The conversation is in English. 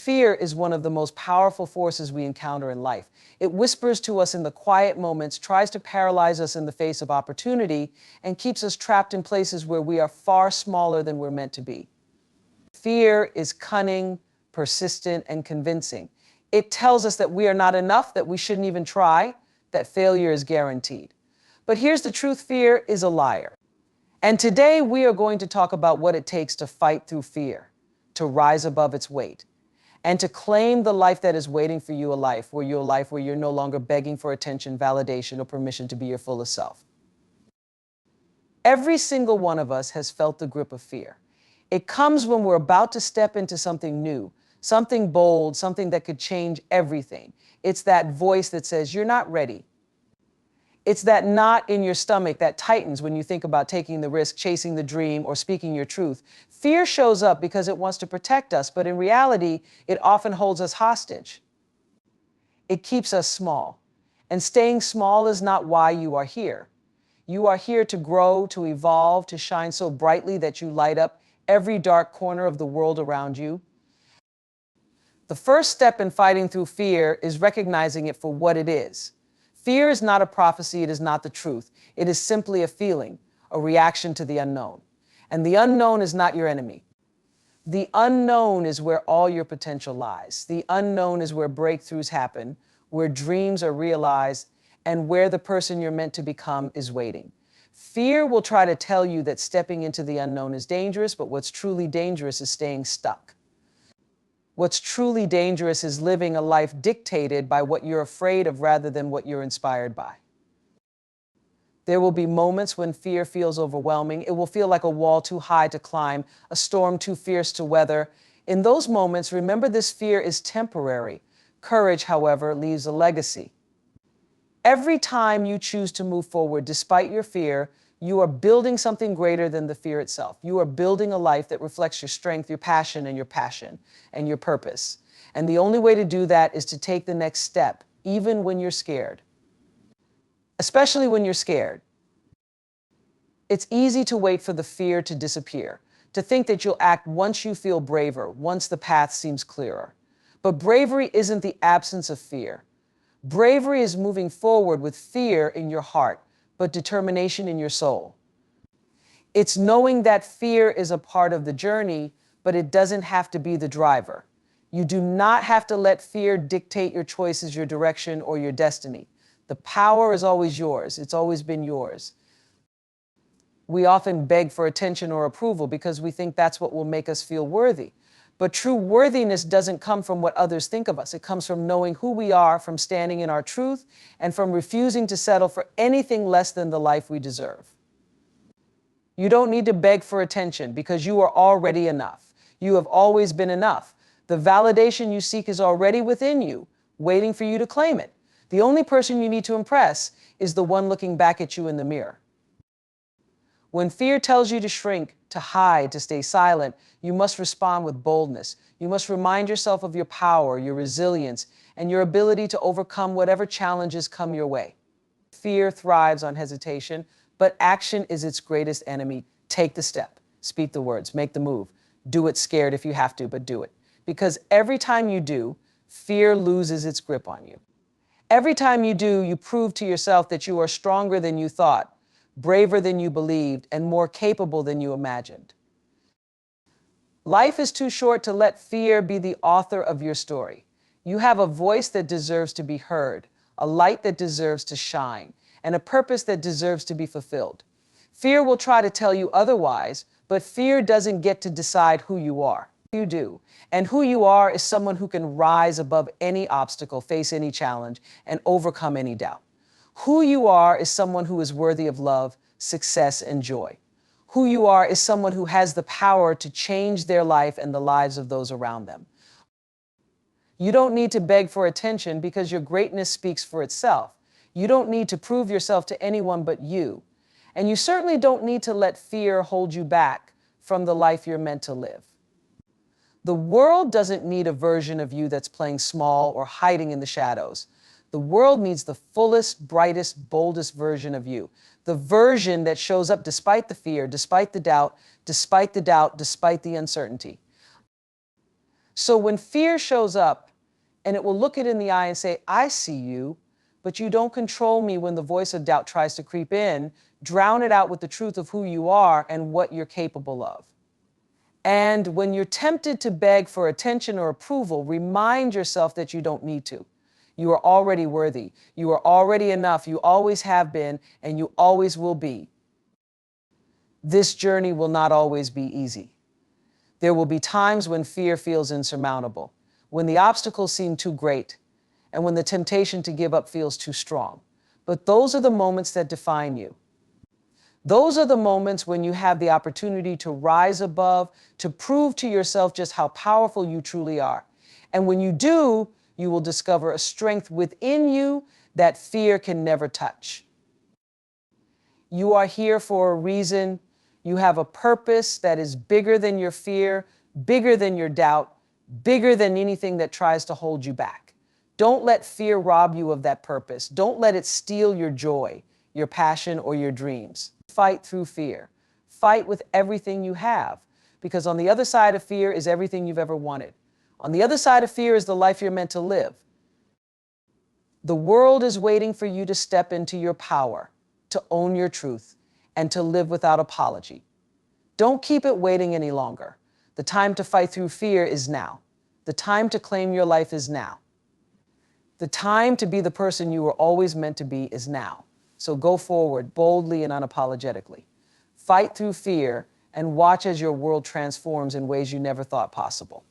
Fear is one of the most powerful forces we encounter in life. It whispers to us in the quiet moments, tries to paralyze us in the face of opportunity, and keeps us trapped in places where we are far smaller than we're meant to be. Fear is cunning, persistent, and convincing. It tells us that we are not enough, that we shouldn't even try, that failure is guaranteed. But here's the truth: fear is a liar. And today we are going to talk about what it takes to fight through fear, to rise above its weight, and to claim the life that is waiting for you, a life where you're no longer begging for attention, validation, or permission to be your fullest self. Every single one of us has felt the grip of fear. It comes when we're about to step into something new, something bold, something that could change everything. It's that voice that says, you're not ready. It's that knot in your stomach that tightens when you think about taking the risk, chasing the dream, or speaking your truth. Fear shows up because it wants to protect us, but in reality, it often holds us hostage. It keeps us small. And staying small is not why you are here. You are here to grow, to evolve, to shine so brightly that you light up every dark corner of the world around you. The first step in fighting through fear is recognizing it for what it is. Fear is not a prophecy, it is not the truth. It is simply a feeling, a reaction to the unknown. And the unknown is not your enemy. The unknown is where all your potential lies. The unknown is where breakthroughs happen, where dreams are realized, and where the person you're meant to become is waiting. Fear will try to tell you that stepping into the unknown is dangerous, but what's truly dangerous is staying stuck. What's truly dangerous is living a life dictated by what you're afraid of rather than what you're inspired by. There will be moments when fear feels overwhelming. It will feel like a wall too high to climb, a storm too fierce to weather. In those moments, remember this fear is temporary. Courage, however, leaves a legacy. Every time you choose to move forward despite your fear, you are building something greater than the fear itself. You are building a life that reflects your strength, your passion, and your purpose. And the only way to do that is to take the next step, even when you're scared. Especially when you're scared. It's easy to wait for the fear to disappear, to think that you'll act once you feel braver, once the path seems clearer. But bravery isn't the absence of fear. Bravery is moving forward with fear in your heart, but determination in your soul. It's knowing that fear is a part of the journey, but it doesn't have to be the driver. You do not have to let fear dictate your choices, your direction, or your destiny. The power is always yours. It's always been yours. We often beg for attention or approval because we think that's what will make us feel worthy. But true worthiness doesn't come from what others think of us. It comes from knowing who we are, from standing in our truth, and from refusing to settle for anything less than the life we deserve. You don't need to beg for attention because you are already enough. You have always been enough. The validation you seek is already within you, waiting for you to claim it. The only person you need to impress is the one looking back at you in the mirror. When fear tells you to shrink, to hide, to stay silent, you must respond with boldness. You must remind yourself of your power, your resilience, and your ability to overcome whatever challenges come your way. Fear thrives on hesitation, but action is its greatest enemy. Take the step, speak the words, make the move. Do it scared if you have to, but do it. Because every time you do, fear loses its grip on you. Every time you do, you prove to yourself that you are stronger than you thought, braver than you believed, and more capable than you imagined. Life is too short to let fear be the author of your story. You have a voice that deserves to be heard, a light that deserves to shine, and a purpose that deserves to be fulfilled. Fear will try to tell you otherwise, but fear doesn't get to decide who you are. You do. And who you are is someone who can rise above any obstacle, face any challenge, and overcome any doubt. Who you are is someone who is worthy of love, success, and joy. Who you are is someone who has the power to change their life and the lives of those around them. You don't need to beg for attention because your greatness speaks for itself. You don't need to prove yourself to anyone but you. And you certainly don't need to let fear hold you back from the life you're meant to live. The world doesn't need a version of you that's playing small or hiding in the shadows. The world needs the fullest, brightest, boldest version of you. The version that shows up despite the fear, despite the doubt, despite the uncertainty. So when fear shows up, and it will look it in the eye and say, I see you, but you don't control me when the voice of doubt tries to creep in, drown it out with the truth of who you are and what you're capable of. And when you're tempted to beg for attention or approval, remind yourself that you don't need to. You are already worthy. You are already enough. You always have been, and you always will be. This journey will not always be easy. There will be times when fear feels insurmountable, when the obstacles seem too great, and when the temptation to give up feels too strong. But those are the moments that define you. Those are the moments when you have the opportunity to rise above, to prove to yourself just how powerful you truly are. And when you do, you will discover a strength within you that fear can never touch. You are here for a reason. You have a purpose that is bigger than your fear, bigger than your doubt, bigger than anything that tries to hold you back. Don't let fear rob you of that purpose. Don't let it steal your joy, your passion, or your dreams. Fight through fear. Fight with everything you have, because on the other side of fear is everything you've ever wanted. On the other side of fear is the life you're meant to live. The world is waiting for you to step into your power, to own your truth, and to live without apology. Don't keep it waiting any longer. The time to fight through fear is now. The time to claim your life is now. The time to be the person you were always meant to be is now. So go forward boldly and unapologetically. Fight through fear and watch as your world transforms in ways you never thought possible.